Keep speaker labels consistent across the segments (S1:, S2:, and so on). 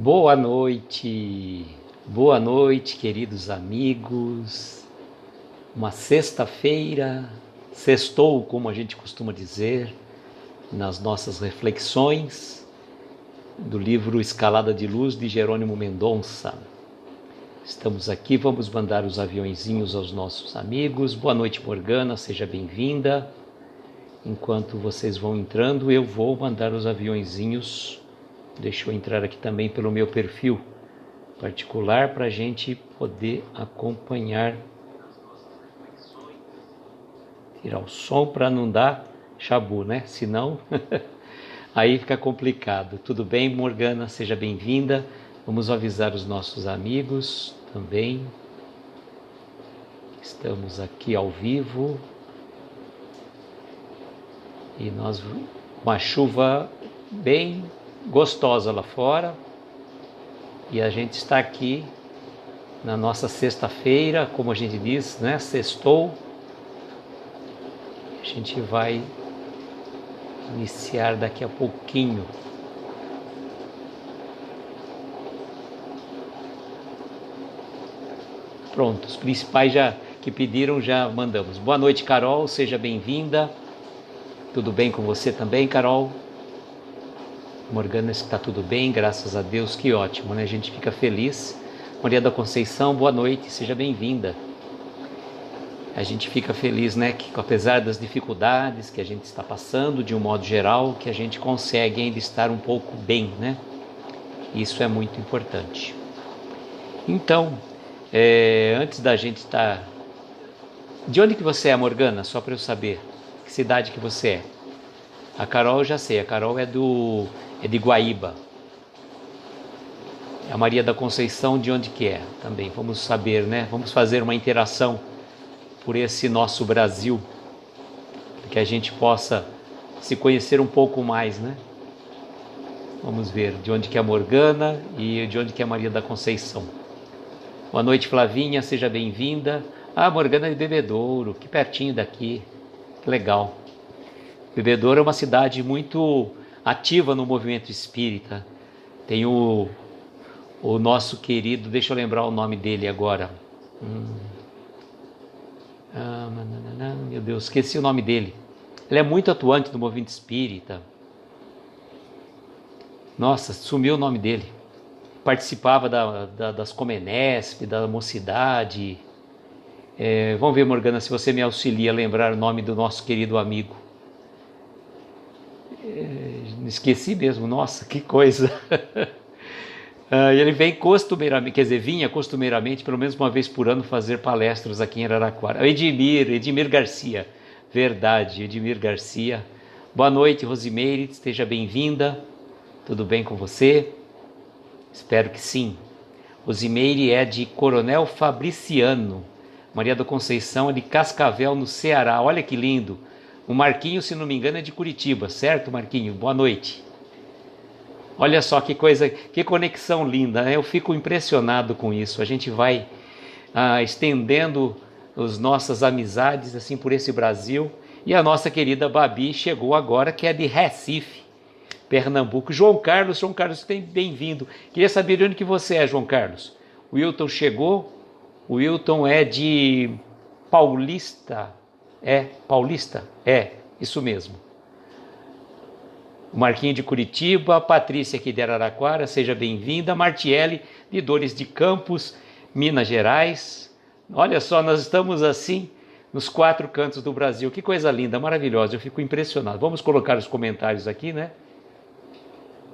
S1: Boa noite, queridos amigos. Uma sexta-feira, sextou, como a gente costuma dizer, nas nossas reflexões do livro Escalada de Luz, de Jerônimo Mendonça. Estamos aqui, vamos mandar os aviõezinhos aos nossos amigos. Boa noite, Morgana, seja bem-vinda. Enquanto vocês vão entrando, eu vou mandar os aviõezinhos. Deixa eu entrar aqui também pelo meu perfil particular para a gente poder acompanhar. Tirar o som para não dar chabu, né? Senão aí fica complicado. Tudo bem, Morgana? Seja bem-vinda. Vamos avisar os nossos amigos também. Estamos aqui ao vivo. E nós, uma chuva bem gostosa lá fora, e a gente está aqui na nossa sexta-feira, como a gente diz, né? Sextou. A gente vai iniciar daqui a pouquinho. Pronto, os principais que pediram já mandamos. Boa noite, Carol, seja bem-vinda. Tudo bem com você também, Carol? Morgana, está tudo bem, graças a Deus, que ótimo, né? A gente fica feliz. Maria da Conceição, boa noite, seja bem-vinda. A gente fica feliz, né, que apesar das dificuldades que a gente está passando, de um modo geral, que a gente consegue ainda estar um pouco bem, né? Isso é muito importante. Então, antes da gente estar... De onde que você é, Morgana? Só para eu saber. Que cidade que você é? A Carol eu já sei, a Carol é de Guaíba. A Maria da Conceição, de onde que é? Também, vamos saber, né? Vamos fazer uma interação por esse nosso Brasil, para que a gente possa se conhecer um pouco mais, né? Vamos ver de onde que é a Morgana e de onde que é a Maria da Conceição. Boa noite, Flavinha, seja bem-vinda. Ah, Morgana é de Bebedouro, que pertinho daqui, que legal. Bebedouro é uma cidade muito ativa no movimento espírita. Tem o nosso querido, deixa eu lembrar o nome dele agora. Meu Deus, esqueci o nome dele. Ele é muito atuante no movimento espírita. Nossa, sumiu o nome dele. Participava das Comenesp, da Mocidade. Vamos ver, Morgana, se você me auxilia a lembrar o nome do nosso querido amigo. Esqueci mesmo, nossa, que coisa. Ele vem costumeiramente, quer dizer, vinha costumeiramente, pelo menos uma vez por ano, fazer palestras aqui em Araraquara. Edmir Garcia, verdade, Edmir Garcia. Boa noite, Rosimeire, esteja bem-vinda. Tudo bem com você? Espero que sim. Rosimeire é de Coronel Fabriciano. Maria da Conceição é de Cascavel, no Ceará. Olha que lindo. O Marquinho, se não me engano, é de Curitiba, certo, Marquinho? Boa noite. Olha só que coisa, que conexão linda, né? Eu fico impressionado com isso. A gente vai estendendo as nossas amizades assim por esse Brasil. E a nossa querida Babi chegou agora, que é de Recife, Pernambuco. João Carlos, bem-vindo. Queria saber de onde que você é, João Carlos. O Wilton chegou. O Wilton é de Paulista. Paulista? Isso mesmo. O Marquinho de Curitiba, a Patrícia aqui de Araraquara, seja bem-vinda. Martiele de Dores de Campos, Minas Gerais. Olha só, nós estamos assim nos 4 cantos do Brasil. Que coisa linda, maravilhosa, eu fico impressionado. Vamos colocar os comentários aqui, né?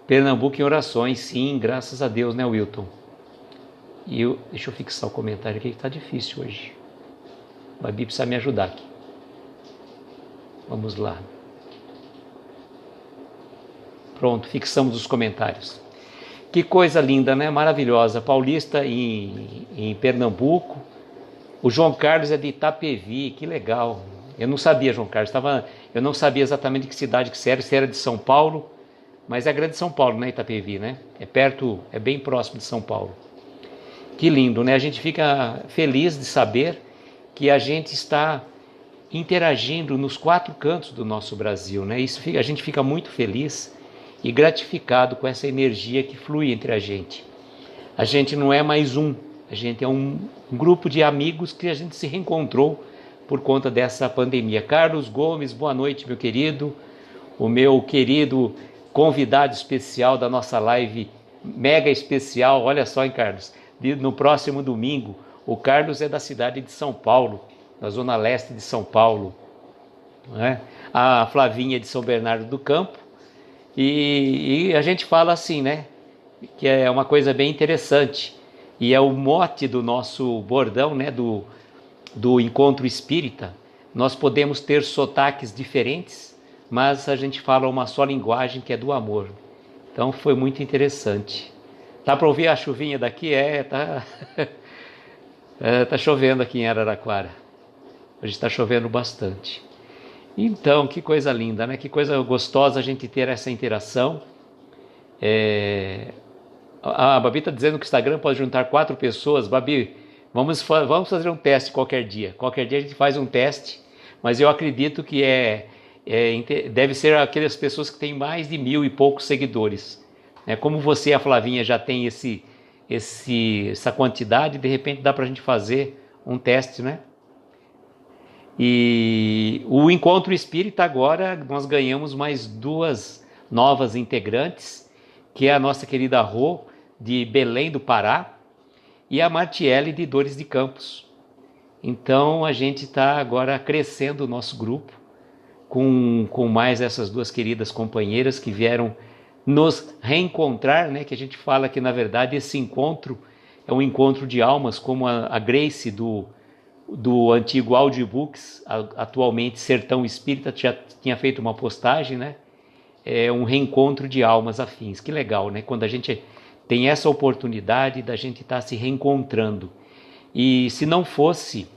S1: Pernambuco em orações, sim, graças a Deus, né, Wilton? Deixa eu fixar o comentário aqui que está difícil hoje. A Babi precisa me ajudar aqui. Vamos lá. Pronto, fixamos os comentários. Que coisa linda, né? Maravilhosa. Paulista em Pernambuco. O João Carlos é de Itapevi, que legal. Eu não sabia, João Carlos. Eu não sabia exatamente de que cidade que você era de São Paulo, mas é grande São Paulo, né, Itapevi, né? É perto, é bem próximo de São Paulo. Que lindo, né? A gente fica feliz de saber que a gente está interagindo nos 4 cantos do nosso Brasil, né? A gente fica muito feliz e gratificado com essa energia que flui entre a gente. A gente não é mais a gente é um grupo de amigos que a gente se reencontrou por conta dessa pandemia. Carlos Gomes, boa noite, meu querido. O meu querido convidado especial da nossa live mega especial, olha só, hein, Carlos, no próximo domingo. O Carlos é da cidade de São Paulo, na zona leste de São Paulo, né? A Flavinha de São Bernardo do Campo, e a gente fala assim, né, que é uma coisa bem interessante, e é o mote do nosso bordão, né, do encontro espírita. Nós podemos ter sotaques diferentes, mas a gente fala uma só linguagem, que é do amor. Então foi muito interessante. Dá para ouvir a chuvinha daqui? Tá chovendo aqui em Araraquara. Hoje está chovendo bastante. Então, que coisa linda, né? Que coisa gostosa a gente ter essa interação. A Babi está dizendo que o Instagram pode juntar 4 pessoas. Babi, vamos fazer um teste qualquer dia. Qualquer dia a gente faz um teste, mas eu acredito que deve ser aquelas pessoas que têm mais de 1000 e poucos seguidores. Como você e a Flavinha já tem essa quantidade, de repente dá para a gente fazer um teste, né? E o Encontro Espírita agora nós ganhamos mais 2 novas integrantes, que é a nossa querida Rô, de Belém do Pará, e a Martiele, de Dores de Campos. Então a gente está agora crescendo o nosso grupo, com mais essas 2 queridas companheiras que vieram nos reencontrar, né? Que a gente fala que na verdade esse encontro é um encontro de almas, como a Grace do antigo Audiobooks, atualmente Sertão Espírita, já tinha feito uma postagem, né? É um reencontro de almas afins. Que legal, né? Quando a gente tem essa oportunidade da gente estar se reencontrando. E se não fosse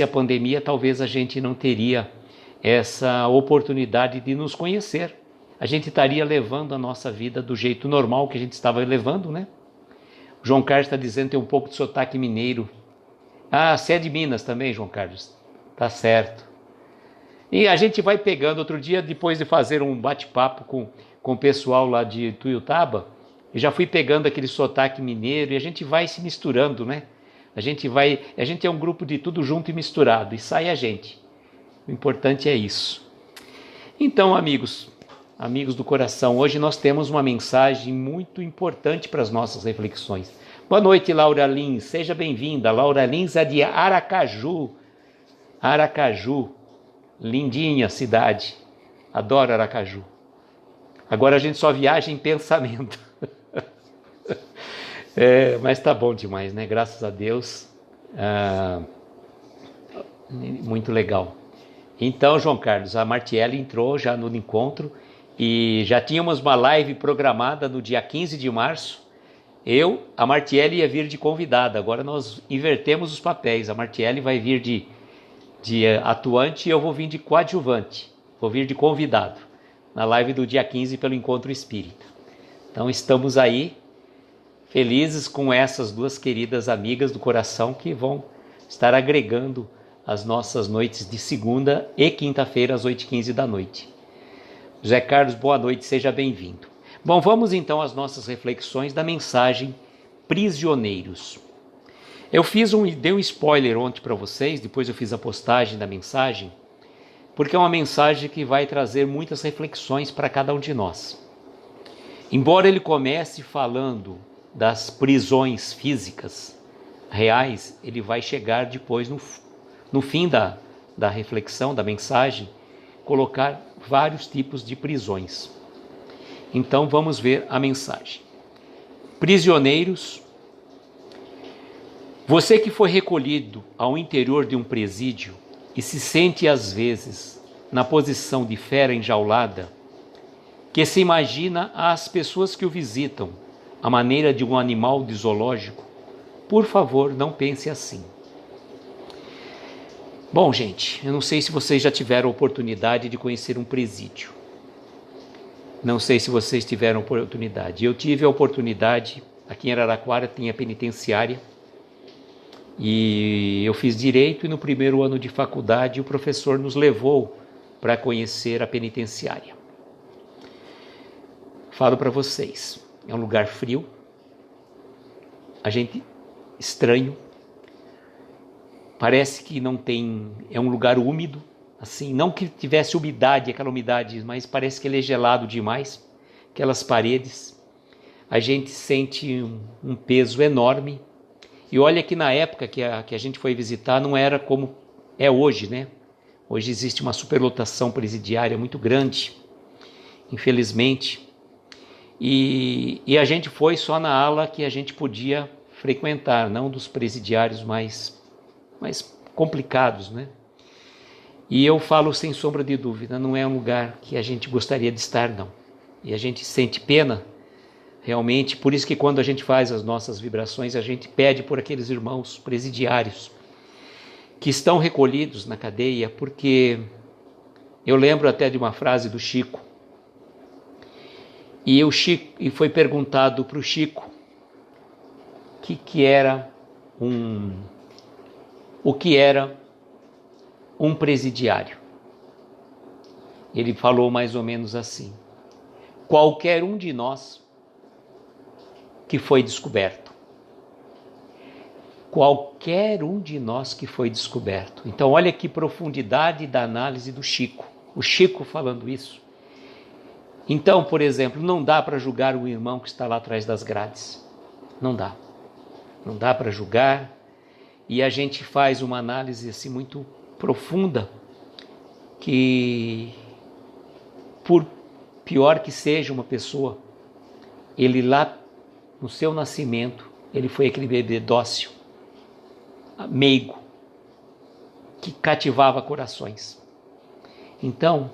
S1: a pandemia, talvez a gente não teria essa oportunidade de nos conhecer. A gente estaria levando a nossa vida do jeito normal que a gente estava levando, né? O João Carlos está dizendo que tem um pouco de sotaque mineiro. Ah, você é de Minas também, João Carlos? Tá certo. E a gente vai pegando. Outro dia, depois de fazer um bate-papo com o pessoal lá de Tuiutaba, eu já fui pegando aquele sotaque mineiro e a gente vai se misturando, né? A gente é um grupo de tudo junto e misturado, e sai a gente. O importante é isso. Então, amigos do coração, hoje nós temos uma mensagem muito importante para as nossas reflexões. Boa noite, Laura Lins, seja bem-vinda. Laura Lins é de Aracaju, lindinha cidade, adoro Aracaju. Agora a gente só viaja em pensamento. Mas tá bom demais, né? Graças a Deus. Muito legal. Então, João Carlos, a Martiele entrou já no encontro e já tínhamos uma live programada no dia 15 de março. A Martiele ia vir de convidada, agora nós invertemos os papéis. A Martiele vai vir de atuante e eu vou vir de coadjuvante, vou vir de convidado, na live do dia 15 pelo Encontro Espírita. Então estamos aí, felizes com essas 2 queridas amigas do coração que vão estar agregando as nossas noites de segunda e quinta-feira às 8h15 da noite. José Carlos, boa noite, seja bem-vindo. Bom, vamos então às nossas reflexões da mensagem Prisioneiros. Eu dei um spoiler ontem para vocês, depois eu fiz a postagem da mensagem, porque é uma mensagem que vai trazer muitas reflexões para cada um de nós. Embora ele comece falando das prisões físicas reais, ele vai chegar depois, no fim da reflexão, da mensagem, colocar vários tipos de prisões. Então vamos ver a mensagem. Prisioneiros, você que foi recolhido ao interior de um presídio e se sente às vezes na posição de fera enjaulada, que se imagina as pessoas que o visitam à maneira de um animal de zoológico, por favor, não pense assim. Bom, gente, eu não sei se vocês já tiveram a oportunidade de conhecer um presídio. Não sei se vocês tiveram oportunidade. Eu tive a oportunidade, aqui em Araraquara tem a penitenciária, e eu fiz direito e no primeiro ano de faculdade o professor nos levou para conhecer a penitenciária. falo para vocês, é um lugar frio, a gente estranho, parece que não tem, é um lugar úmido, assim, não que tivesse umidade, aquela umidade, mas parece que ele é gelado demais, aquelas paredes, a gente sente um peso enorme. E olha que na época que a gente foi visitar não era como é hoje, né? Hoje existe uma superlotação presidiária muito grande, infelizmente. E a gente foi só na ala que a gente podia frequentar, não dos presidiários mais complicados, né? E eu falo sem sombra de dúvida, não é um lugar que a gente gostaria de estar, não. E a gente sente pena, realmente, por isso que quando a gente faz as nossas vibrações, a gente pede por aqueles irmãos presidiários que estão recolhidos na cadeia, porque eu lembro até de uma frase do Chico, e foi perguntado para o Chico o que era um presidiário. Ele falou mais ou menos assim: qualquer um de nós que foi descoberto. Qualquer um de nós que foi descoberto. Então olha que profundidade da análise do Chico. O Chico falando isso. Então, por exemplo, não dá para julgar o irmão que está lá atrás das grades. Não dá. Não dá para julgar. E a gente faz uma análise assim muito profunda, que por pior que seja uma pessoa, ele lá no seu nascimento, ele foi aquele bebê dócil, meigo, que cativava corações. Então,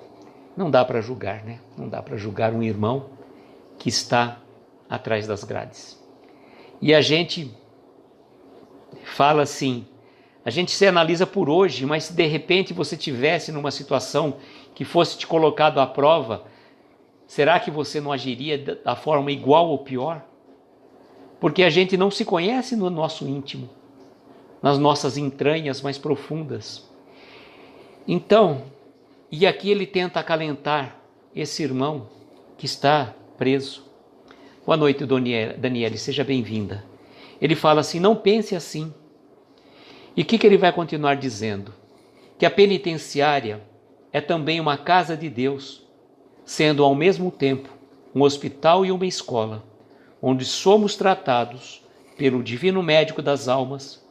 S1: não dá para julgar, né? Não dá para julgar um irmão que está atrás das grades. E a gente fala assim, a gente se analisa por hoje, mas se de repente você tivesse numa situação que fosse te colocado à prova, será que você não agiria da forma igual ou pior? Porque a gente não se conhece no nosso íntimo, nas nossas entranhas mais profundas. Então, e aqui ele tenta acalentar esse irmão que está preso. Boa noite, Daniele, seja bem-vinda. Ele fala assim, não pense assim. E o que ele vai continuar dizendo? Que a penitenciária é também uma casa de Deus, sendo ao mesmo tempo um hospital e uma escola, onde somos tratados pelo divino médico das almas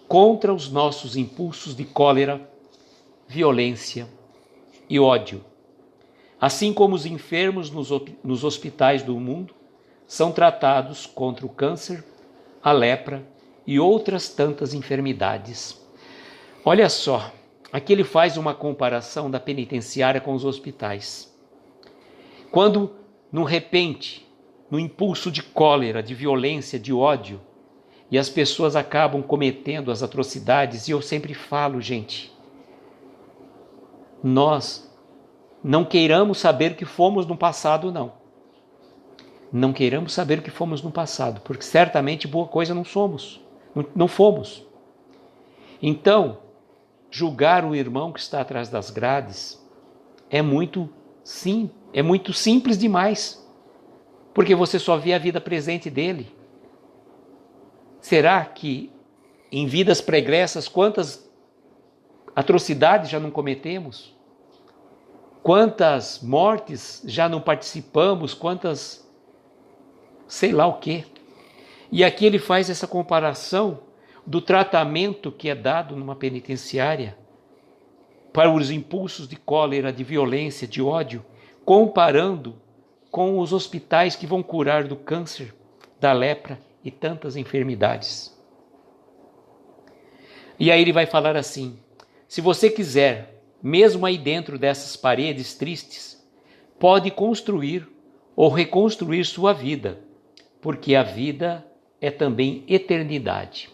S1: contra os nossos impulsos de cólera, violência e ódio. Assim como os enfermos nos hospitais do mundo são tratados contra o câncer, a lepra e outras tantas enfermidades. Olha só, aqui ele faz uma comparação da penitenciária com os hospitais. Quando, no repente, no impulso de cólera, de violência, de ódio, e as pessoas acabam cometendo as atrocidades, e eu sempre falo, gente, nós não queiramos saber que fomos no passado, não. Não queiramos saber que fomos no passado, porque certamente boa coisa não somos, não fomos. Então, julgar o irmão que está atrás das grades é muito simples demais, porque você só vê a vida presente dele. Será que em vidas pregressas quantas atrocidades já não cometemos? Quantas mortes já não participamos? Quantas sei lá o quê? E aqui ele faz essa comparação do tratamento que é dado numa penitenciária para os impulsos de cólera, de violência, de ódio, comparando com os hospitais que vão curar do câncer, da lepra e tantas enfermidades. E aí ele vai falar assim, se você quiser, mesmo aí dentro dessas paredes tristes, pode construir ou reconstruir sua vida, porque a vida é também eternidade.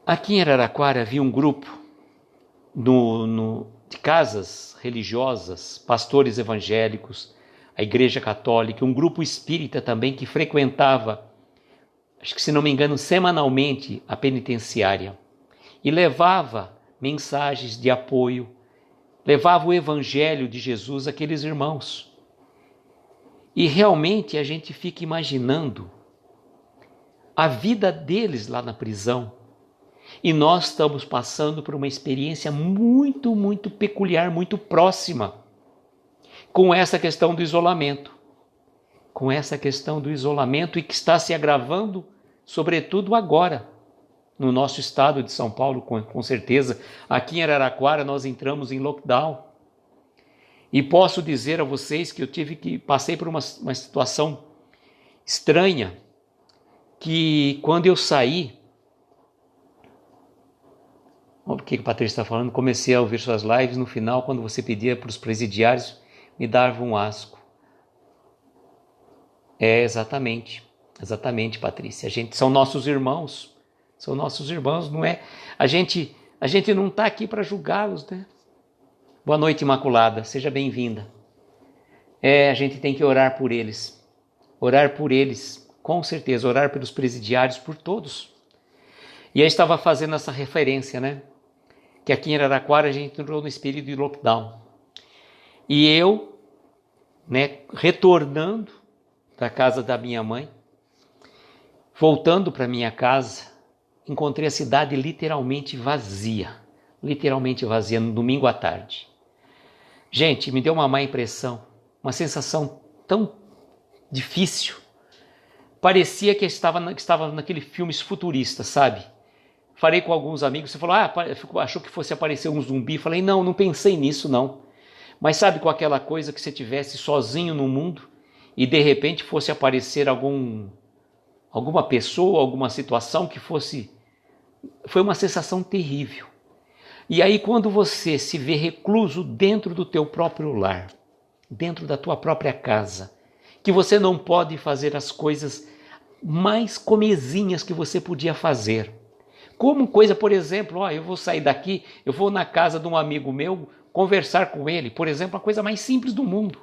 S1: Aqui em Araraquara havia um grupo de casas religiosas, pastores evangélicos, a Igreja Católica, um grupo espírita também que frequentava, acho que se não me engano, semanalmente a penitenciária e levava mensagens de apoio, levava o Evangelho de Jesus àqueles irmãos. E realmente a gente fica imaginando a vida deles lá na prisão. E nós estamos passando por uma experiência muito, muito peculiar, muito próxima com essa questão do isolamento. Com essa questão do isolamento e que está se agravando, sobretudo agora, no nosso estado de São Paulo, com certeza. Aqui em Araraquara nós entramos em lockdown. E posso dizer a vocês que passei por uma situação estranha, que quando eu saí, o que a Patrícia está falando, comecei a ouvir suas lives, no final, quando você pedia para os presidiários, me dava um asco. Exatamente, Patrícia. São nossos irmãos, não é? A gente não está aqui para julgá-los, né? Boa noite, Imaculada, seja bem-vinda. A gente tem que orar por eles, com certeza, orar pelos presidiários, por todos. E aí estava fazendo essa referência, né? Que aqui em Araraquara a gente entrou nesse período de lockdown. E eu, né, retornando da casa da minha mãe, voltando para minha casa, encontrei a cidade literalmente vazia no domingo à tarde. Gente, me deu uma má impressão, uma sensação tão difícil. Parecia que estava naquele filme futurista, sabe? Falei com alguns amigos, você falou, achou que fosse aparecer um zumbi. Falei, não pensei nisso, não. Mas sabe, com aquela coisa que você estivesse sozinho no mundo e de repente fosse aparecer alguma pessoa, alguma situação que fosse... Foi uma sensação terrível. E aí quando você se vê recluso dentro do teu próprio lar, dentro da tua própria casa, que você não pode fazer as coisas mais comezinhas que você podia fazer. Como coisa, por exemplo, eu vou sair daqui, eu vou na casa de um amigo meu, conversar com ele, por exemplo, a coisa mais simples do mundo.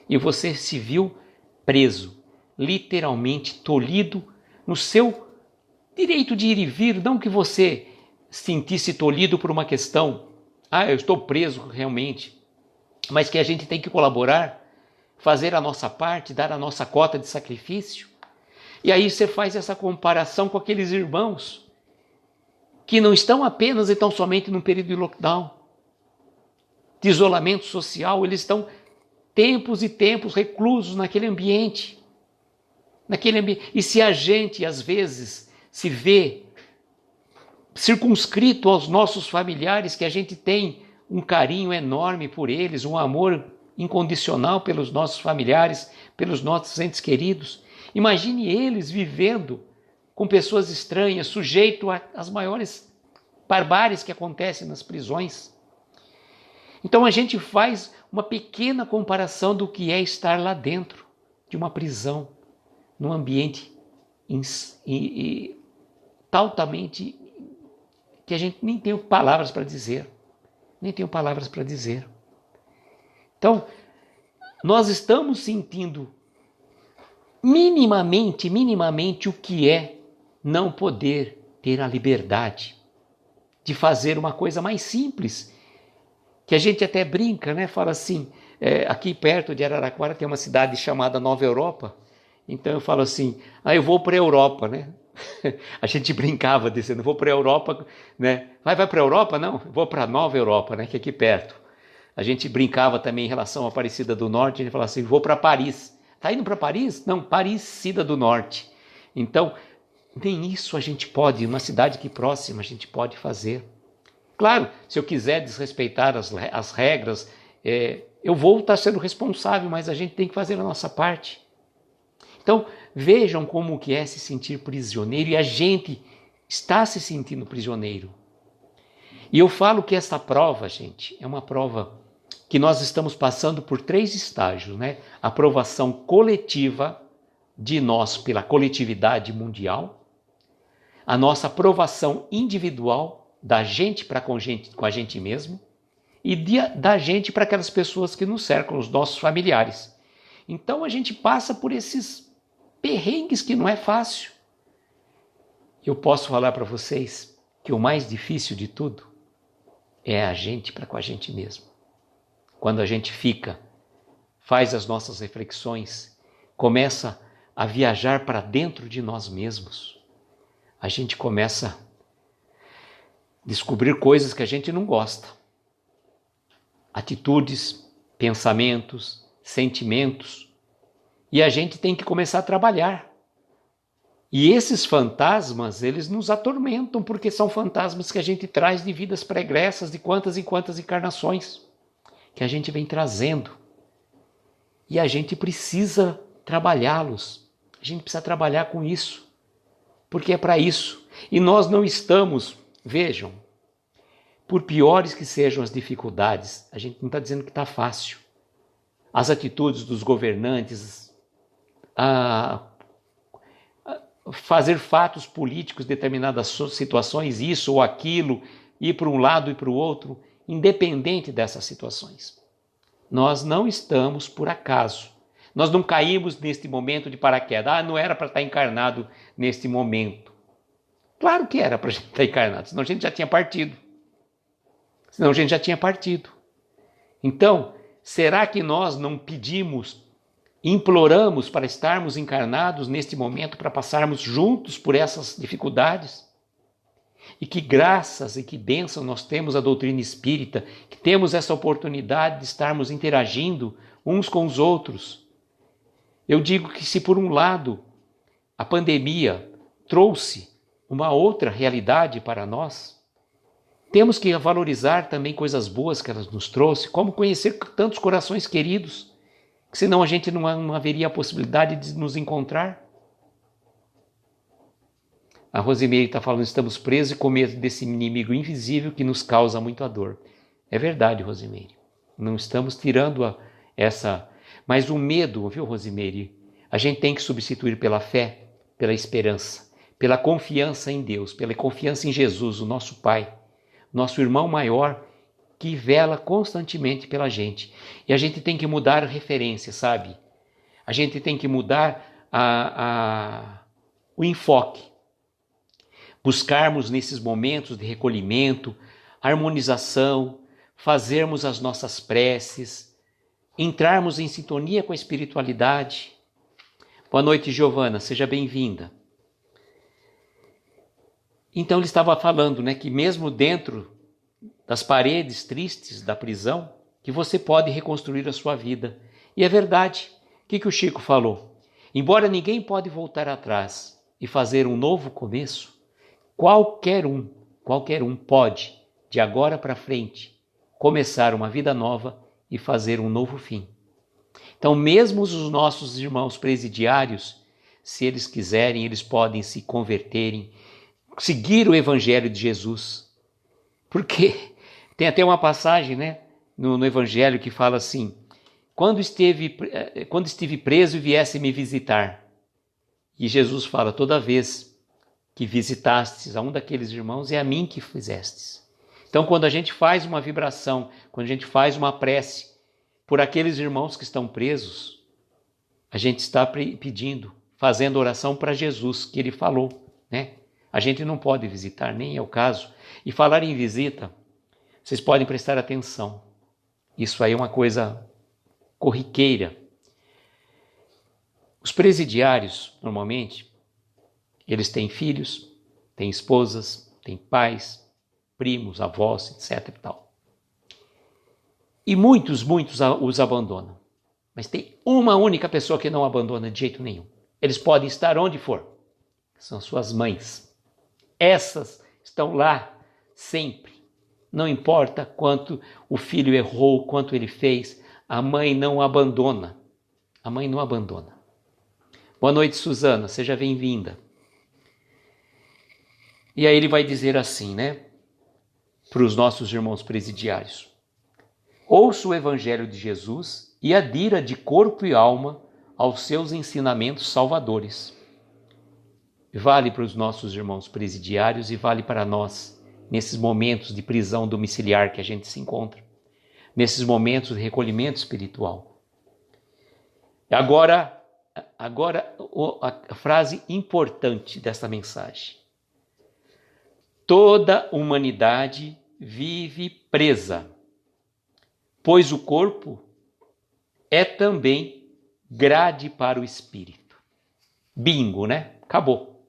S1: E você se viu preso, literalmente tolhido no seu direito de ir e vir, não que você sentisse tolhido por uma questão, eu estou preso realmente, mas que a gente tem que colaborar, fazer a nossa parte, dar a nossa cota de sacrifício. E aí você faz essa comparação com aqueles irmãos que não estão apenas e tão somente num período de lockdown, de isolamento social, eles estão tempos e tempos reclusos naquele ambiente. E se a gente, às vezes, se vê circunscrito aos nossos familiares, que a gente tem um carinho enorme por eles, um amor incondicional pelos nossos familiares, pelos nossos entes queridos, imagine eles vivendo com pessoas estranhas, sujeito às maiores barbáries que acontecem nas prisões. Então a gente faz uma pequena comparação do que é estar lá dentro de uma prisão, num ambiente altamente que a gente nem tem palavras para dizer. Então, nós estamos sentindo minimamente o que é não poder ter a liberdade de fazer uma coisa mais simples, que a gente até brinca, né? Fala assim, aqui perto de Araraquara tem uma cidade chamada Nova Europa, então eu falo assim, eu vou para a Europa, né? A gente brincava dizendo, vou para a Europa, né? Vai para a Europa? Não, vou para a Nova Europa, né? Que é aqui perto. A gente brincava também em relação à Aparecida do Norte, a gente falava assim, vou para Paris. Tá indo para Paris? Não, Aparecida do Norte. Então, nem isso a gente pode, uma cidade aqui próxima, a gente pode fazer. Claro, se eu quiser desrespeitar as regras, eu vou estar sendo responsável, mas a gente tem que fazer a nossa parte. Então, vejam como que é se sentir prisioneiro, e a gente está se sentindo prisioneiro. E eu falo que essa prova, gente, é uma prova que nós estamos passando por 3 estágios, né? A aprovação coletiva de nós pela coletividade mundial, a nossa aprovação individual da gente para com a gente mesmo e da gente para aquelas pessoas que nos cercam, os nossos familiares. Então a gente passa por esses perrengues que não é fácil. Eu posso falar para vocês que o mais difícil de tudo é a gente para com a gente mesmo. Quando a gente faz as nossas reflexões começa a viajar para dentro de nós mesmos. A gente começa a descobrir coisas que a gente não gosta. Atitudes, pensamentos, sentimentos. E a gente tem que começar a trabalhar. E esses fantasmas, eles nos atormentam, porque são fantasmas que a gente traz de vidas pregressas, de quantas e quantas encarnações, que a gente vem trazendo. E a gente precisa trabalhá-los. A gente precisa trabalhar com isso, porque é para isso. E nós não estamos, vejam, por piores que sejam as dificuldades, a gente não está dizendo que está fácil. As atitudes dos governantes, fazer fatos políticos, determinadas situações, isso ou aquilo, ir para um lado e para o outro, independente dessas situações. Nós não estamos por acaso. Nós não caímos neste momento de paraquedas. Não era para estar encarnado neste momento. Claro que era para a gente estar encarnado, senão a gente já tinha partido. Então, será que nós não pedimos, imploramos para estarmos encarnados neste momento, para passarmos juntos por essas dificuldades? E que graças e que bênção nós temos a doutrina espírita, que temos essa oportunidade de estarmos interagindo uns com os outros. Eu digo que se por um lado a pandemia trouxe uma outra realidade para nós, temos que valorizar também coisas boas que ela nos trouxe, como conhecer tantos corações queridos, que senão a gente não haveria a possibilidade de nos encontrar. A Rosimeire está falando, estamos presos e com medo desse inimigo invisível que nos causa muita dor. É verdade, Rosimeire. Não estamos tirando essa... Mas o medo, viu, Rosimeire? A gente tem que substituir pela fé, pela esperança, pela confiança em Deus, pela confiança em Jesus, o nosso Pai, nosso irmão maior, que vela constantemente pela gente. E a gente tem que mudar a referência, sabe? A gente tem que mudar o enfoque. Buscarmos nesses momentos de recolhimento, harmonização, fazermos as nossas preces, entrarmos em sintonia com a espiritualidade. Boa noite, Giovana, seja bem-vinda. Então ele estava falando, né, que mesmo dentro das paredes tristes da prisão, que você pode reconstruir a sua vida. E é verdade. O que o Chico falou? Embora ninguém pode voltar atrás e fazer um novo começo, qualquer um pode, de agora para frente, começar uma vida nova e fazer um novo fim. Então, mesmo os nossos irmãos presidiários, se eles quiserem, eles podem se converterem, seguir o Evangelho de Jesus. Porque tem até uma passagem, né, no Evangelho que fala assim, quando estive preso e viesse me visitar. E Jesus fala, toda vez que visitastes a um daqueles irmãos, é a mim que fizestes. Então, quando a gente faz uma vibração, quando a gente faz uma prece por aqueles irmãos que estão presos, a gente está pedindo, fazendo oração para Jesus, que ele falou, né? A gente não pode visitar, nem é o caso. E falar em visita, vocês podem prestar atenção. Isso aí é uma coisa corriqueira. Os presidiários, normalmente, eles têm filhos, têm esposas, têm pais, primos, avós, etc. e tal. E muitos os abandonam. Mas tem uma única pessoa que não abandona de jeito nenhum. Eles podem estar onde for. São suas mães. Essas estão lá sempre. Não importa quanto o filho errou, quanto ele fez, a mãe não abandona. A mãe não abandona. Boa noite, Suzana, seja bem-vinda. E aí ele vai dizer assim, né, para os nossos irmãos presidiários. Ouça o Evangelho de Jesus e adira de corpo e alma aos seus ensinamentos salvadores. Vale para os nossos irmãos presidiários e vale para nós, nesses momentos de prisão domiciliar que a gente se encontra, nesses momentos de recolhimento espiritual. Agora a frase importante desta mensagem. Toda humanidade vive presa, pois o corpo é também grade para o espírito. Bingo, né? Acabou.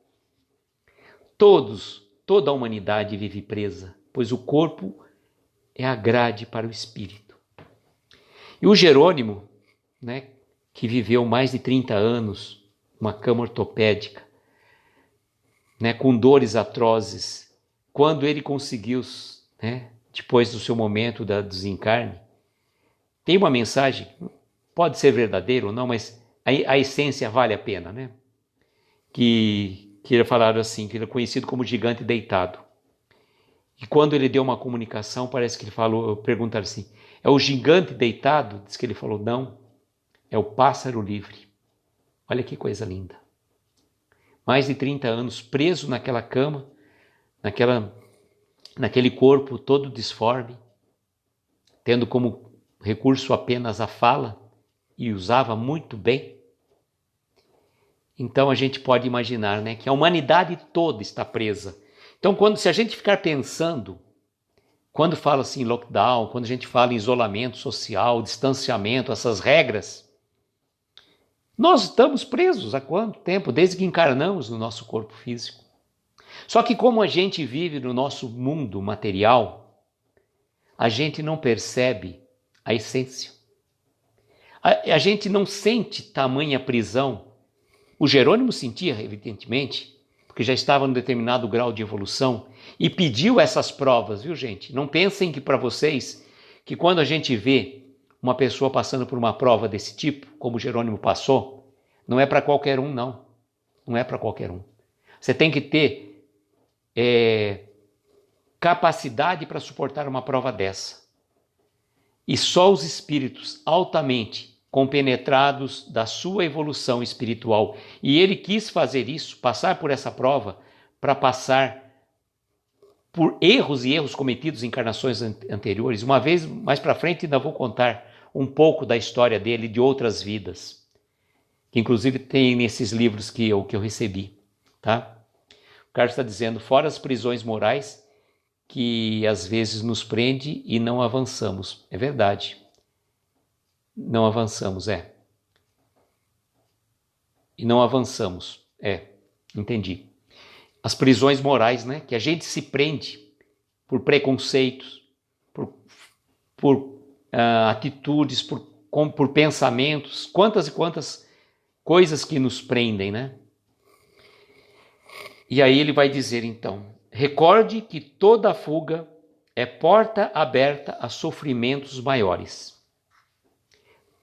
S1: Toda a humanidade vive presa, pois o corpo é a grade para o espírito. E o Jerônimo, né, que viveu mais de 30 anos, uma cama ortopédica, né, com dores atrozes, quando ele conseguiu, né, depois do seu momento da desencarne, tem uma mensagem, pode ser verdadeira ou não, mas a essência vale a pena, né? Que ele falaram assim, que ele é conhecido como gigante deitado. E quando ele deu uma comunicação, parece que ele falou, perguntaram assim, é o gigante deitado? Diz que ele falou, não, é o pássaro livre. Olha que coisa linda. Mais de 30 anos preso naquela cama, naquele corpo todo disforme, tendo como recurso apenas a fala, e usava muito bem. Então a gente pode imaginar, né, que a humanidade toda está presa. Então se a gente ficar pensando, quando fala assim em lockdown, quando a gente fala em isolamento social, distanciamento, essas regras, nós estamos presos há quanto tempo? Desde que encarnamos no nosso corpo físico. Só que como a gente vive no nosso mundo material, a gente não percebe a essência. A gente não sente tamanha prisão. O Jerônimo sentia, evidentemente, porque já estava num determinado grau de evolução e pediu essas provas, viu, gente? Não pensem que para vocês, que quando a gente vê uma pessoa passando por uma prova desse tipo, como o Jerônimo passou, não é para qualquer um, não. Não é para qualquer um. Você tem que ter capacidade para suportar uma prova dessa. E só os espíritos altamente compenetrados da sua evolução espiritual. E ele quis fazer isso, passar por essa prova, para passar por erros e erros cometidos em encarnações anteriores. Uma vez, mais para frente, ainda vou contar um pouco da história dele, de outras vidas, que inclusive tem nesses livros que eu recebi. Tá? O Carlos está dizendo, fora as prisões morais, que às vezes nos prende e não avançamos. É verdade. Não avançamos, E não avançamos, entendi. As prisões morais, né? Que a gente se prende por preconceitos, por atitudes, por pensamentos, quantas e quantas coisas que nos prendem, né? E aí ele vai dizer então, recorde que toda fuga é porta aberta a sofrimentos maiores.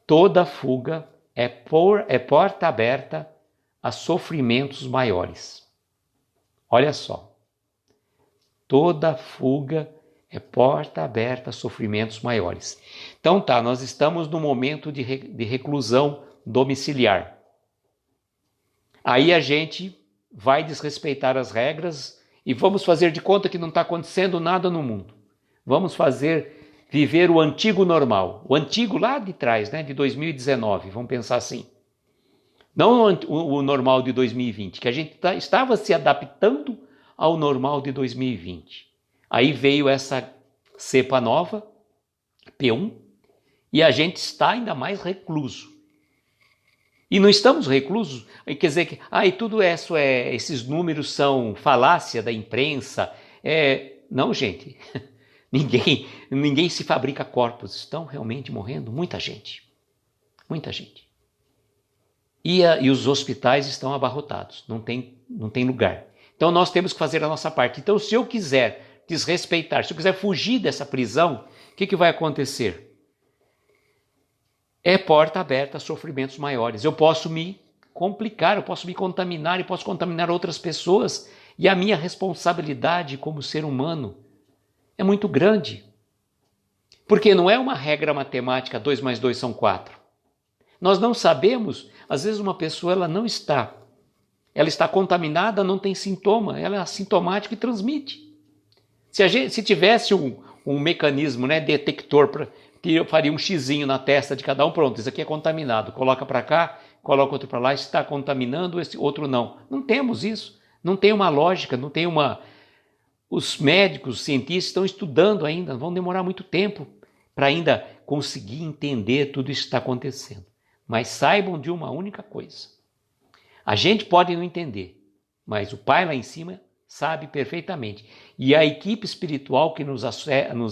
S1: Toda fuga é porta aberta a sofrimentos maiores. Olha só. Toda fuga é porta aberta a sofrimentos maiores. Então tá, nós estamos no momento de reclusão domiciliar. Aí a gente vai desrespeitar as regras e vamos fazer de conta que não está acontecendo nada no mundo. Vamos viver o antigo normal, o antigo lá de trás, né, de 2019, vamos pensar assim. Não o normal de 2020, que a gente estava se adaptando ao normal de 2020. Aí veio essa cepa nova, P1, e a gente está ainda mais recluso. E não estamos reclusos, quer dizer que tudo isso esses números são falácia da imprensa. Não, gente, ninguém se fabrica corpos, estão realmente morrendo muita gente. E os hospitais estão abarrotados, não tem lugar. Então nós temos que fazer a nossa parte. Então se eu quiser desrespeitar, se eu quiser fugir dessa prisão, o que vai acontecer? É porta aberta a sofrimentos maiores. Eu posso me complicar, eu posso me contaminar e posso contaminar outras pessoas. E a minha responsabilidade como ser humano é muito grande. Porque não é uma regra matemática, 2 mais 2 são 4. Nós não sabemos, às vezes uma pessoa ela está contaminada, não tem sintoma, ela é assintomática e transmite. Se tivesse um mecanismo, né, detector, que eu faria um xizinho na testa de cada um, pronto, isso aqui é contaminado, coloca para cá, coloca outro para lá, esse está contaminando, esse outro não. Não temos isso, não tem uma lógica, não tem Os médicos, os cientistas estão estudando ainda, vão demorar muito tempo para ainda conseguir entender tudo isso que está acontecendo. Mas saibam de uma única coisa. A gente pode não entender, mas o Pai lá em cima sabe perfeitamente. E a equipe espiritual que nos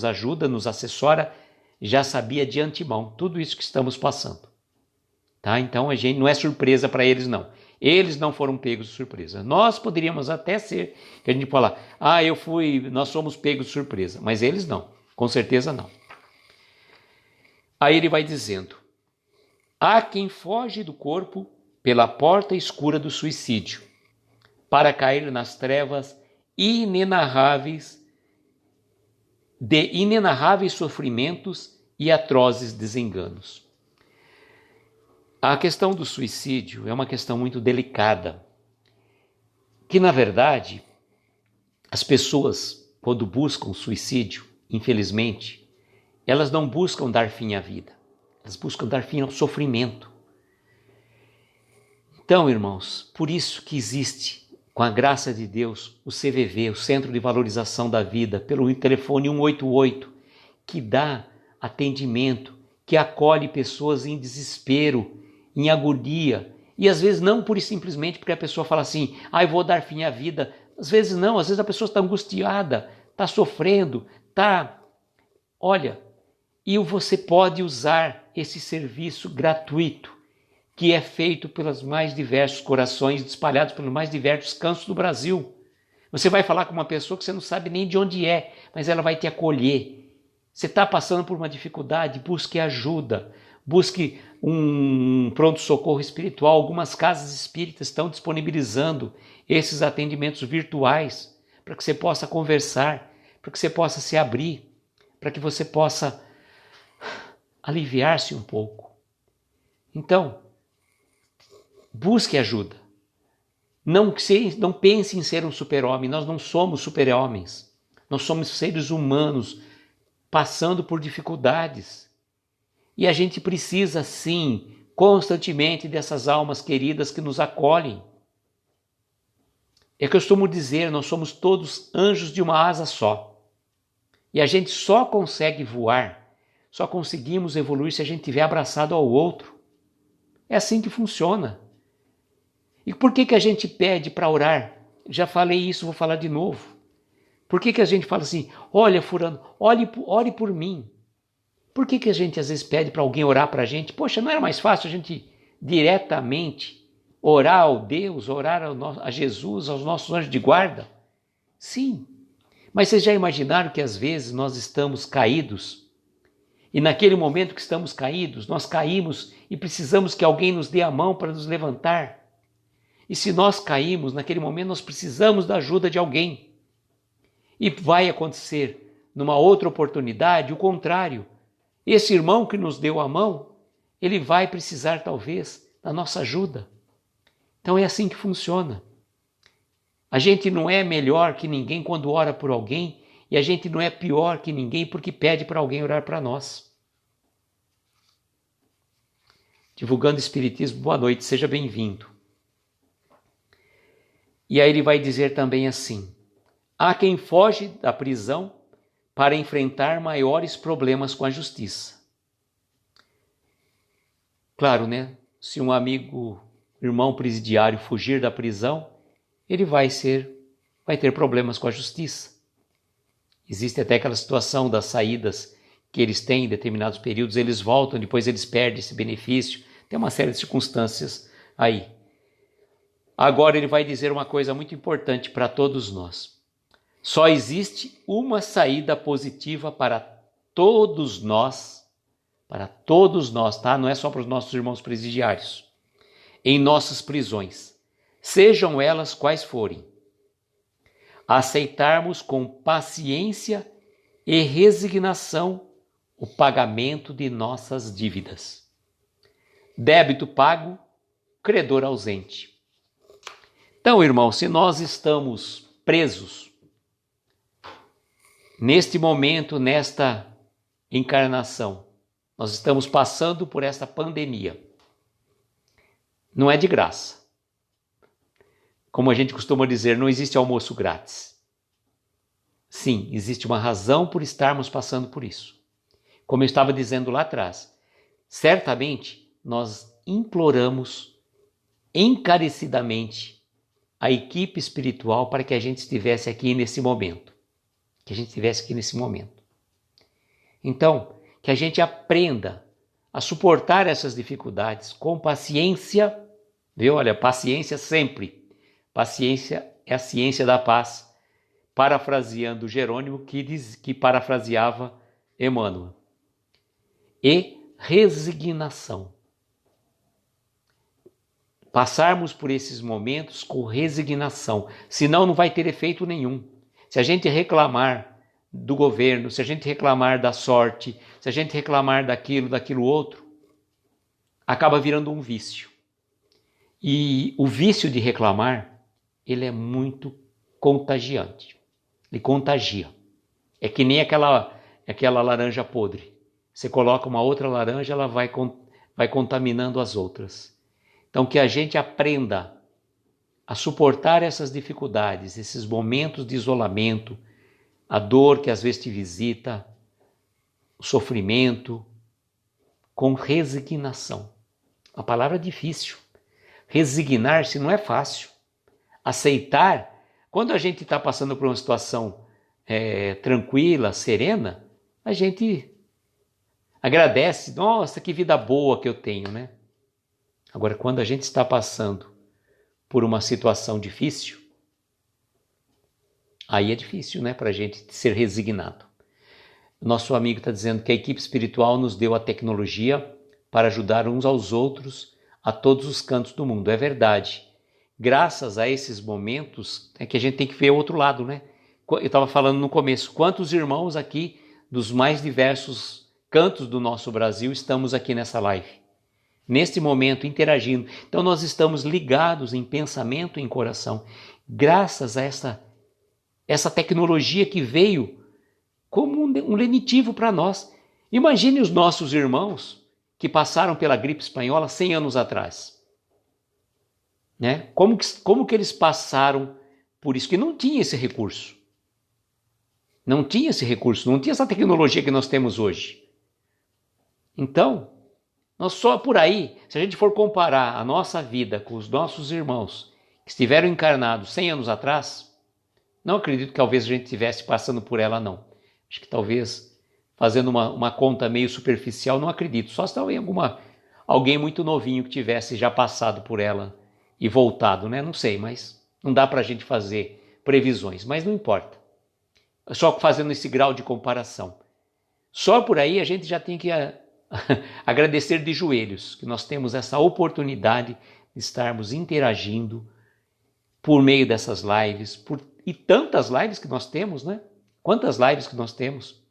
S1: ajuda, nos assessora, já sabia de antemão tudo isso que estamos passando. Tá? Então a gente não é surpresa para eles, não. Eles não foram pegos de surpresa. Nós poderíamos até ser, que a gente fala, nós somos pegos de surpresa, mas eles não, com certeza não. Aí ele vai dizendo, há quem foge do corpo pela porta escura do suicídio, para cair nas trevas inenarráveis sofrimentos e atrozes desenganos. A questão do suicídio é uma questão muito delicada, que na verdade as pessoas, quando buscam suicídio, infelizmente, elas não buscam dar fim à vida, elas buscam dar fim ao sofrimento. Então, irmãos, por isso que existe, com a graça de Deus, o CVV, o Centro de Valorização da Vida, pelo telefone 188, que dá atendimento, que acolhe pessoas em desespero, em agonia, e às vezes não pura e simplesmente porque a pessoa fala assim, eu vou dar fim à vida. Às vezes não, às vezes a pessoa está angustiada, está sofrendo, e você pode usar esse serviço gratuito, que é feito pelos mais diversos corações, espalhados pelos mais diversos cantos do Brasil. Você vai falar com uma pessoa que você não sabe nem de onde é, mas ela vai te acolher. Você está passando por uma dificuldade, busque ajuda, busque um pronto-socorro espiritual. Algumas casas espíritas estão disponibilizando esses atendimentos virtuais para que você possa conversar, para que você possa se abrir, para que você possa aliviar-se um pouco. Então, busque ajuda. Não pense em ser um super-homem. Nós não somos super-homens. Nós somos seres humanos passando por dificuldades. E a gente precisa, sim, constantemente dessas almas queridas que nos acolhem. É que eu costumo dizer, nós somos todos anjos de uma asa só. E a gente só consegue voar, só conseguimos evoluir se a gente estiver abraçado ao outro. É assim que funciona. E por que a gente pede para orar? Já falei isso, vou falar de novo. Por que a gente fala assim, olha fulano, ore por mim? Por que a gente às vezes pede para alguém orar para a gente? Poxa, não era mais fácil a gente diretamente orar ao Deus, orar a Jesus, aos nossos anjos de guarda? Sim, mas vocês já imaginaram que às vezes nós estamos caídos e naquele momento que estamos caídos, nós caímos e precisamos que alguém nos dê a mão para nos levantar? E se nós caímos, naquele momento nós precisamos da ajuda de alguém. E vai acontecer numa outra oportunidade o contrário. Esse irmão que nos deu a mão, ele vai precisar talvez da nossa ajuda. Então é assim que funciona. A gente não é melhor que ninguém quando ora por alguém e a gente não é pior que ninguém porque pede para alguém orar para nós. Divulgando Espiritismo, boa noite, seja bem-vindo. E aí ele vai dizer também assim, há quem foge da prisão para enfrentar maiores problemas com a justiça. Claro, né? Se um irmão presidiário fugir da prisão, ele vai ter problemas com a justiça. Existe até aquela situação das saídas que eles têm em determinados períodos, eles voltam, depois eles perdem esse benefício. Tem uma série de circunstâncias aí. Agora ele vai dizer uma coisa muito importante para todos nós. Só existe uma saída positiva para todos nós, tá? Não é só para os nossos irmãos presidiários, em nossas prisões, sejam elas quais forem. Aceitarmos com paciência e resignação o pagamento de nossas dívidas. Débito pago, credor ausente. Então, irmão, se nós estamos presos neste momento, nesta encarnação, nós estamos passando por esta pandemia. Não é de graça. Como a gente costuma dizer, não existe almoço grátis. Sim, existe uma razão por estarmos passando por isso. Como eu estava dizendo lá atrás, certamente nós imploramos encarecidamente a equipe espiritual para que a gente estivesse aqui nesse momento. Então, que a gente aprenda a suportar essas dificuldades com paciência, viu? Olha, paciência sempre. Paciência é a ciência da paz, parafraseando Jerônimo, que parafraseava Emmanuel. E resignação. Passarmos por esses momentos com resignação, senão não vai ter efeito nenhum. Se a gente reclamar do governo, se a gente reclamar da sorte, se a gente reclamar daquilo outro, acaba virando um vício. E o vício de reclamar, ele é muito contagiante. Ele contagia. É que nem aquela laranja podre. Você coloca uma outra laranja, ela vai contaminando as outras. Então, que a gente aprenda a suportar essas dificuldades, esses momentos de isolamento, a dor que às vezes te visita, o sofrimento, com resignação. A palavra é difícil. Resignar-se não é fácil. Aceitar, quando a gente está passando por uma situação tranquila, serena, a gente agradece. Nossa, que vida boa que eu tenho, né? Agora, quando a gente está passando por uma situação difícil, aí é difícil, né, para a gente ser resignado. Nosso amigo está dizendo que a equipe espiritual nos deu a tecnologia para ajudar uns aos outros a todos os cantos do mundo. É verdade. Graças a esses momentos é que a gente tem que ver o outro lado, né? Eu estava falando no começo, quantos irmãos aqui dos mais diversos cantos do nosso Brasil estamos aqui nessa live. Neste momento, interagindo. Então, nós estamos ligados em pensamento e em coração, graças a essa tecnologia que veio como um lenitivo para nós. Imagine os nossos irmãos que passaram pela gripe espanhola 100 anos atrás. Né? Como que eles passaram por isso? Que não tinha esse recurso. Não tinha essa tecnologia que nós temos hoje. Então, nós só por aí, se a gente for comparar a nossa vida com os nossos irmãos que estiveram encarnados 100 anos atrás, não acredito que talvez a gente estivesse passando por ela, não. Acho que talvez, fazendo uma conta meio superficial, não acredito. Só se talvez alguém muito novinho que tivesse já passado por ela e voltado, né? Não sei, mas não dá para a gente fazer previsões, mas não importa. Só fazendo esse grau de comparação. Só por aí a gente já tem que agradecer de joelhos que nós temos essa oportunidade de estarmos interagindo por meio dessas lives, e tantas lives que nós temos, né? Quantas lives que nós temos?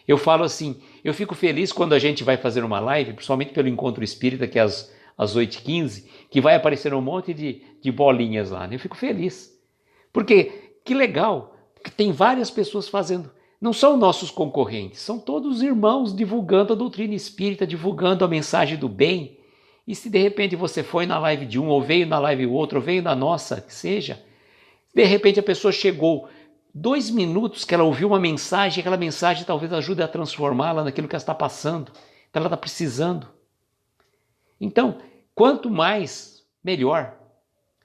S1: Eu falo assim, eu fico feliz quando a gente vai fazer uma live, principalmente pelo Encontro Espírita, que é às 8h15, que vai aparecer um monte de bolinhas lá, né? Eu fico feliz. Porque, que legal, porque tem várias pessoas fazendo. Não são nossos concorrentes, são todos irmãos divulgando a doutrina espírita, divulgando a mensagem do bem. E se de repente você foi na live de um, ou veio na live do outro, ou veio na nossa, que seja, de repente a pessoa chegou 2 minutos que ela ouviu uma mensagem, aquela mensagem talvez ajude a transformá-la naquilo que ela está passando, que ela está precisando. Então, quanto mais, melhor.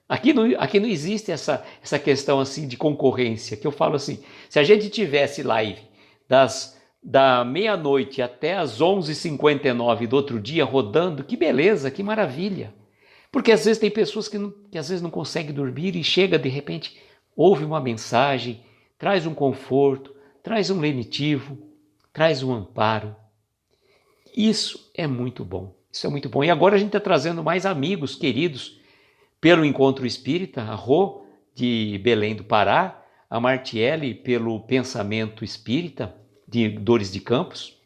S1: Aqui não existe essa questão assim de concorrência, que eu falo assim, se a gente tivesse live da meia-noite até as 11h59 do outro dia rodando, que beleza, que maravilha. Porque às vezes tem pessoas que às vezes não conseguem dormir e chega de repente, ouve uma mensagem, traz um conforto, traz um lenitivo, traz um amparo. Isso é muito bom, isso é muito bom. E agora a gente está trazendo mais amigos queridos, pelo Encontro Espírita, a Rô, de Belém do Pará, a Martiele, pelo Pensamento Espírita, de Dores de Campos,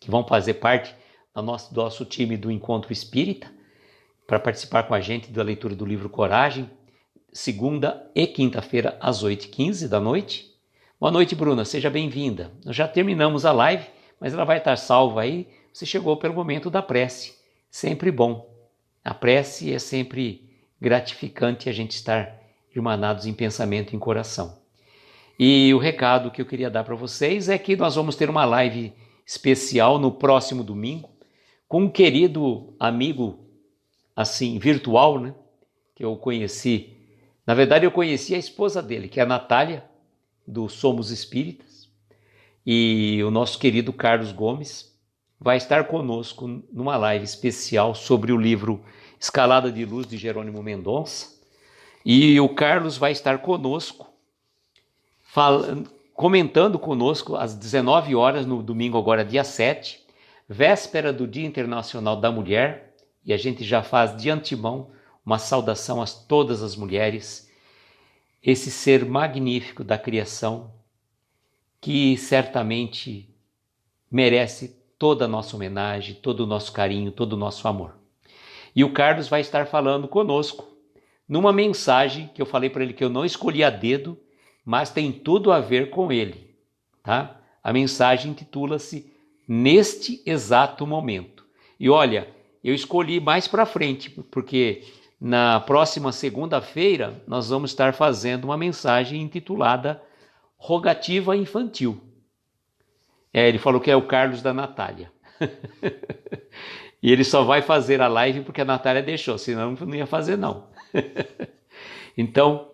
S1: que vão fazer parte do nosso time do Encontro Espírita, para participar com a gente da leitura do livro Coragem, segunda e quinta-feira, às 8h15 da noite. Boa noite, Bruna, seja bem-vinda. Nós já terminamos a live, mas ela vai estar salva aí. Você chegou pelo momento da prece, sempre bom. A prece é sempre gratificante a gente estar irmanados em pensamento e em coração. E o recado que eu queria dar para vocês é que nós vamos ter uma live especial no próximo domingo com um querido amigo assim, virtual, né? Que eu conheci. Na verdade, eu conheci a esposa dele, que é a Natália, do Somos Espíritas, e o nosso querido Carlos Gomes vai estar conosco numa live especial sobre o livro Escalada de Luz, de Jerônimo Mendonça, e o Carlos vai estar conosco, comentando conosco às 19 horas, no domingo agora, dia 7, véspera do Dia Internacional da Mulher, e a gente já faz de antemão uma saudação a todas as mulheres, esse ser magnífico da criação, que certamente merece toda a nossa homenagem, todo o nosso carinho, todo o nosso amor. E o Carlos vai estar falando conosco, numa mensagem que eu falei para ele que eu não escolhi a dedo, mas tem tudo a ver com ele, tá? A mensagem intitula-se Neste Exato Momento. E olha, eu escolhi mais para frente, porque na próxima segunda-feira nós vamos estar fazendo uma mensagem intitulada Rogativa Infantil. Ele falou que é o Carlos da Natália. E ele só vai fazer a live porque a Natália deixou, senão não ia fazer não. Então,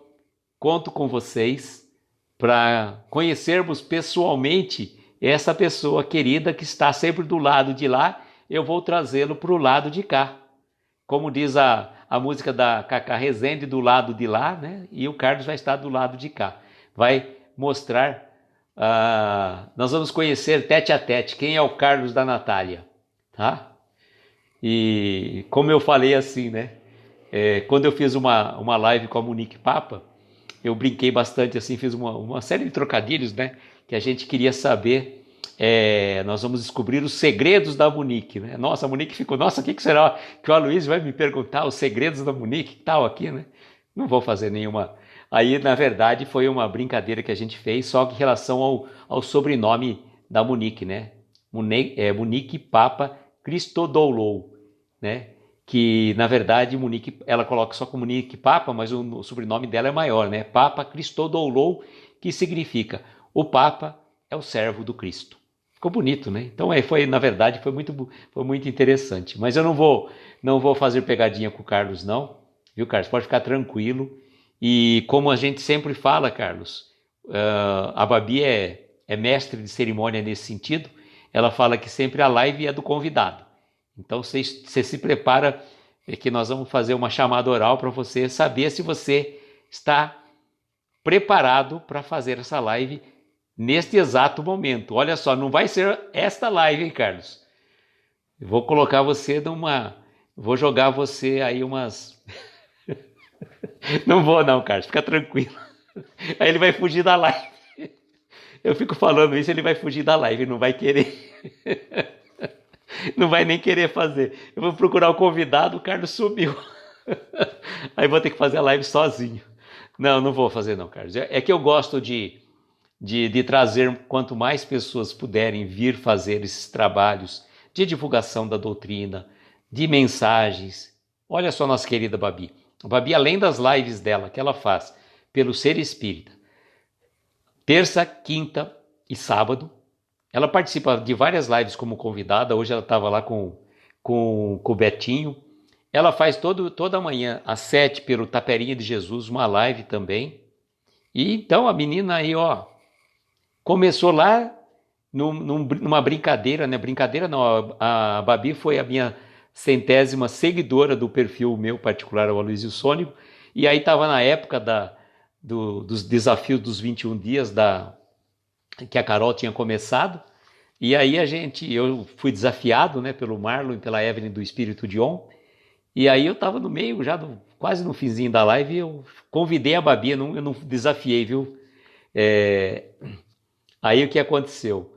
S1: conto com vocês para conhecermos pessoalmente essa pessoa querida que está sempre do lado de lá, eu vou trazê-lo para o lado de cá. Como diz a música da Cacá Rezende, do lado de lá, né? E o Carlos vai estar do lado de cá. Vai mostrar, nós vamos conhecer tete a tete quem é o Carlos da Natália, tá? E como eu falei assim, né? Quando eu fiz uma live com a Monique Papa, eu brinquei bastante assim, fiz uma série de trocadilhos, né? Que a gente queria saber, nós vamos descobrir os segredos da Monique, né? Nossa, a Monique ficou, nossa, o que será que o Aloysio vai me perguntar, os segredos da Monique, tal aqui, né? Não vou fazer nenhuma. Aí, na verdade, foi uma brincadeira que a gente fez, só em relação ao sobrenome da Monique, né? Monique Papa Christodoulou, né? Que, na verdade, Monique, ela coloca só como Monique Papa, mas o sobrenome dela é maior, né? Papa Christodoulou, que significa o Papa é o servo do Cristo. Ficou bonito, né? Então, na verdade, foi muito interessante. Mas eu não vou fazer pegadinha com o Carlos, não. Viu, Carlos? Pode ficar tranquilo. E como a gente sempre fala, Carlos, a Babi é mestre de cerimônia nesse sentido. Ela fala que sempre a live é do convidado. Então, você se prepara, que nós vamos fazer uma chamada oral para você saber se você está preparado para fazer essa live neste exato momento. Olha só, não vai ser esta live, hein, Carlos? Eu vou colocar você vou jogar você aí umas... Não vou não, Carlos, fica tranquilo. Aí ele vai fugir da live. Eu fico falando isso, ele vai fugir da live, não vai querer. Não vai nem querer fazer. Eu vou procurar o convidado, o Carlos sumiu. Aí vou ter que fazer a live sozinho. Não vou fazer não, Carlos. É que eu gosto de trazer, quanto mais pessoas puderem vir fazer esses trabalhos de divulgação da doutrina, de mensagens. Olha só nossa querida Babi. A Babi, além das lives dela, que ela faz pelo Ser Espírita, terça, quinta e sábado, ela participa de várias lives como convidada. Hoje ela estava lá com o Betinho. Ela faz toda manhã, às 7, pelo Taperinha de Jesus, uma live também. E então a menina aí, ó, começou lá numa brincadeira, né? Brincadeira não, a Babi foi a minha 100ª seguidora do perfil meu particular, o Aloysio Sônico, e aí estava na época dos desafios dos 21 dias que a Carol tinha começado, e aí eu fui desafiado, né, pelo Marlon e pela Evelyn do Espírito de On, e aí eu estava no meio, quase no finzinho da live, eu convidei a Babi, eu não desafiei, viu? Aí o que aconteceu?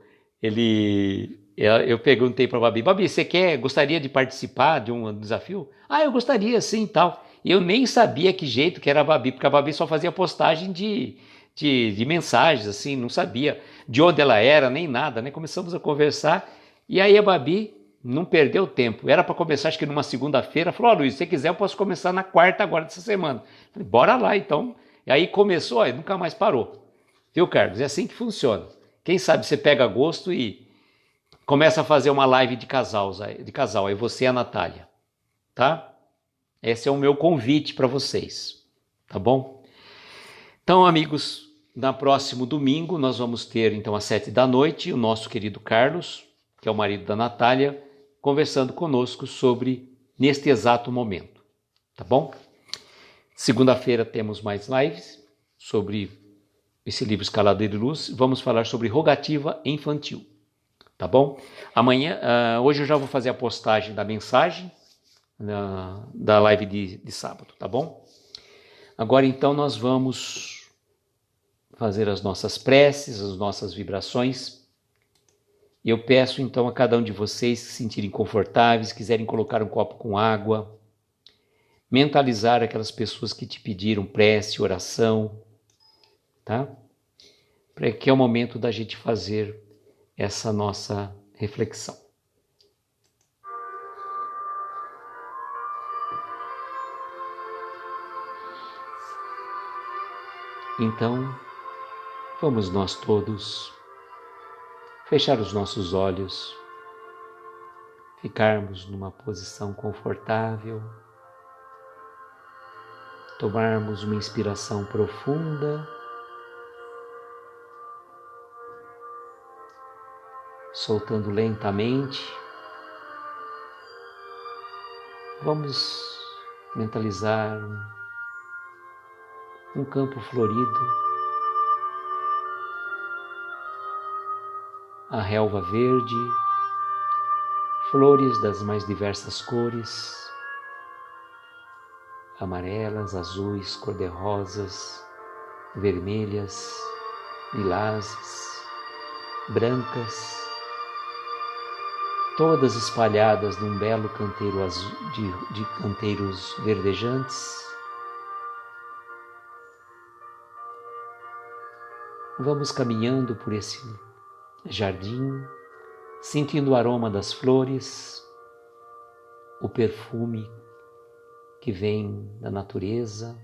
S1: Eu perguntei para a Babi, você gostaria de participar de um desafio? Eu gostaria, sim, tal. E eu nem sabia que jeito que era a Babi, porque a Babi só fazia postagem de mensagens, assim, não sabia de onde ela era, nem nada, né? Começamos a conversar, e aí a Babi não perdeu tempo. Era para começar, acho que numa segunda-feira, falou, Luiz, se você quiser eu posso começar na quarta agora dessa semana. Falei, bora lá, então. E aí começou, e nunca mais parou. Viu, Carlos? É assim que funciona. Quem sabe você pega gosto e começa a fazer uma live de casal, aí você e a Natália, tá? Esse é o meu convite para vocês, tá bom? Então, amigos, no próximo domingo nós vamos ter, então, às 19h, o nosso querido Carlos, que é o marido da Natália, conversando conosco sobre neste exato momento, tá bom? Segunda-feira temos mais lives sobre esse livro Escalada de Luz. Vamos falar sobre rogativa infantil, tá bom? Hoje eu já vou fazer a postagem da mensagem da live de sábado, tá bom? Agora então nós vamos fazer as nossas preces, as nossas vibrações. E eu peço então a cada um de vocês se sentirem confortáveis, quiserem colocar um copo com água, mentalizar aquelas pessoas que te pediram prece, oração, tá? Para que é o momento da gente fazer essa nossa reflexão. Então, vamos nós todos fechar os nossos olhos, ficarmos numa posição confortável, tomarmos uma inspiração profunda, soltando lentamente. Vamos mentalizar um campo florido, a relva verde, flores das mais diversas cores, amarelas, azuis, cor-de-rosas, vermelhas, lilazes, brancas, todas espalhadas num belo canteiro azul, de canteiros verdejantes. Vamos caminhando por esse jardim, sentindo o aroma das flores, o perfume que vem da natureza,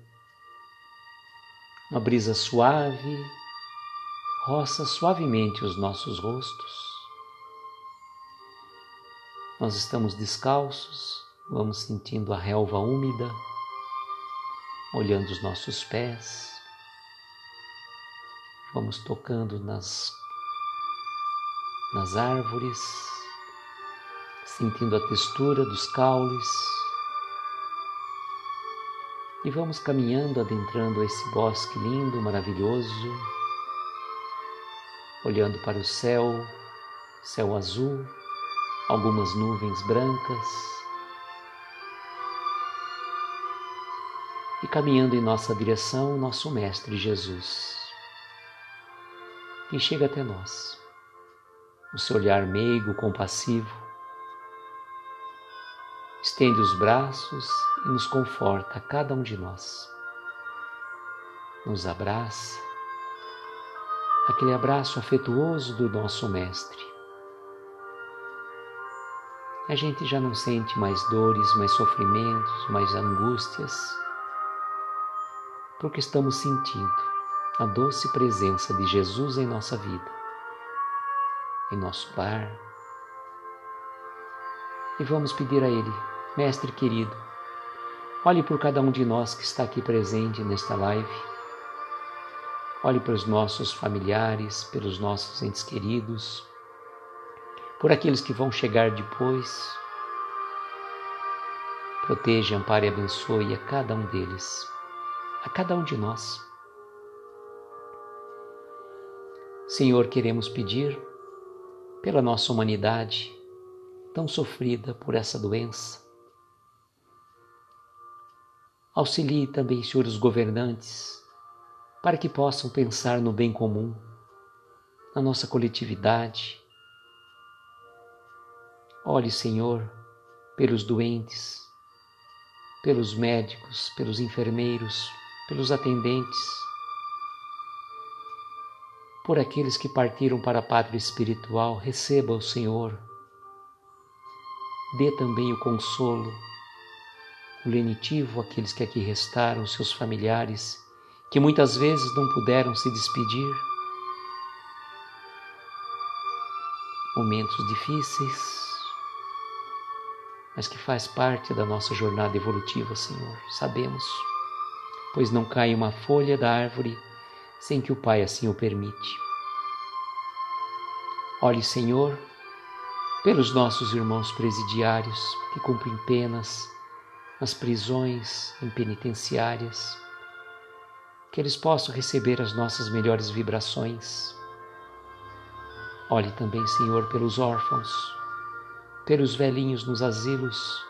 S1: uma brisa suave roça suavemente os nossos rostos. Nós estamos descalços, vamos sentindo a relva úmida, olhando os nossos pés, vamos tocando nas árvores, sentindo a textura dos caules e vamos caminhando, adentrando esse bosque lindo, maravilhoso, olhando para o céu azul, algumas nuvens brancas e caminhando em nossa direção o nosso Mestre Jesus, que chega até nós. O seu olhar meigo, compassivo, estende os braços e nos conforta a cada um de nós. Nos abraça, aquele abraço afetuoso do nosso Mestre. A gente já não sente mais dores, mais sofrimentos, mais angústias, porque estamos sentindo a doce presença de Jesus em nossa vida, em nosso lar. E vamos pedir a Ele: Mestre querido, olhe por cada um de nós que está aqui presente nesta live. Olhe para os nossos familiares, pelos nossos entes queridos, por aqueles que vão chegar depois. Proteja, ampare e abençoe a cada um deles, a cada um de nós. Senhor, queremos pedir pela nossa humanidade tão sofrida por essa doença. Auxilie também, Senhor, os governantes, para que possam pensar no bem comum, na nossa coletividade. Olhe, Senhor, pelos doentes, pelos médicos, pelos enfermeiros, pelos atendentes, por aqueles que partiram para a pátria espiritual. Receba o Senhor. Dê também o consolo, o lenitivo àqueles que aqui restaram, seus familiares, que muitas vezes não puderam se despedir. Momentos difíceis, mas que faz parte da nossa jornada evolutiva, Senhor. Sabemos, pois não cai uma folha da árvore sem que o Pai assim o permite. Olhe, Senhor, pelos nossos irmãos presidiários que cumprem penas nas prisões, em penitenciárias, que eles possam receber as nossas melhores vibrações. Olhe também, Senhor, pelos órfãos, pelos velhinhos nos asilos,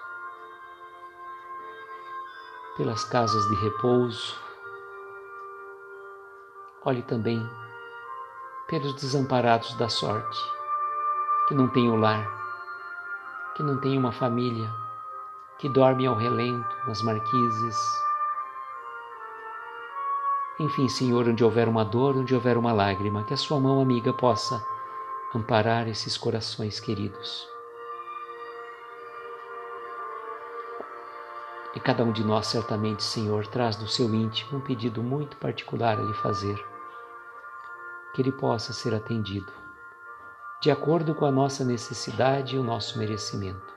S1: pelas casas de repouso. Olhe também pelos desamparados da sorte, que não têm o lar, que não têm uma família, que dormem ao relento, nas marquises. Enfim, Senhor, onde houver uma dor, onde houver uma lágrima, que a sua mão amiga possa amparar esses corações queridos. E cada um de nós, certamente, Senhor, traz do seu íntimo um pedido muito particular a lhe fazer, que ele possa ser atendido, de acordo com a nossa necessidade e o nosso merecimento.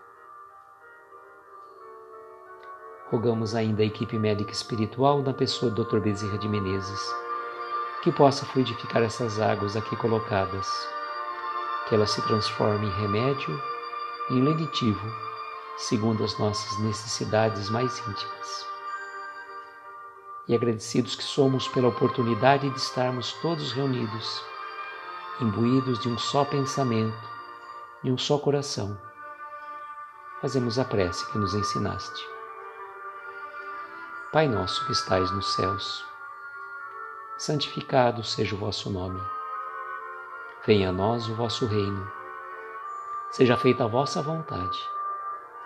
S1: Rogamos ainda a equipe médica espiritual na pessoa do Dr. Bezerra de Menezes, que possa fluidificar essas águas aqui colocadas, que elas se transformem em remédio e em lenitivo, segundo as nossas necessidades mais íntimas. E agradecidos que somos pela oportunidade de estarmos todos reunidos, imbuídos de um só pensamento, de um só coração, fazemos a prece que nos ensinaste. Pai nosso que estais nos céus, santificado seja o vosso nome. Venha a nós o vosso reino. Seja feita a vossa vontade,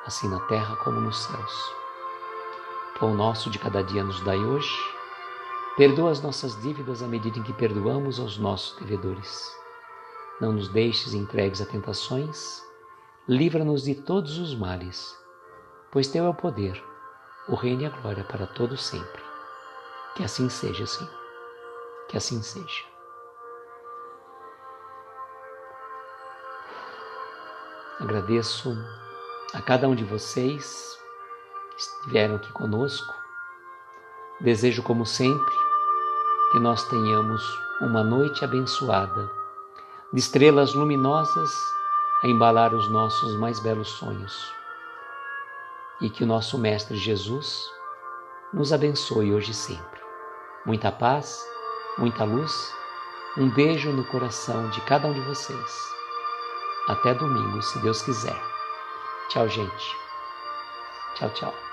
S1: assim na terra como nos céus. Pão nosso de cada dia nos dai hoje. Perdoa as nossas dívidas à medida em que perdoamos aos nossos devedores. Não nos deixes entregues a tentações. Livra-nos de todos os males, pois teu é o poder, o reino e a glória para todos sempre. Que assim seja, Senhor. Que assim seja. Agradeço a cada um de vocês que estiveram aqui conosco. Desejo, como sempre, que nós tenhamos uma noite abençoada, de estrelas luminosas a embalar os nossos mais belos sonhos. E que o nosso Mestre Jesus nos abençoe hoje e sempre. Muita paz, muita luz, um beijo no coração de cada um de vocês. Até domingo, se Deus quiser. Tchau, gente. Tchau, tchau.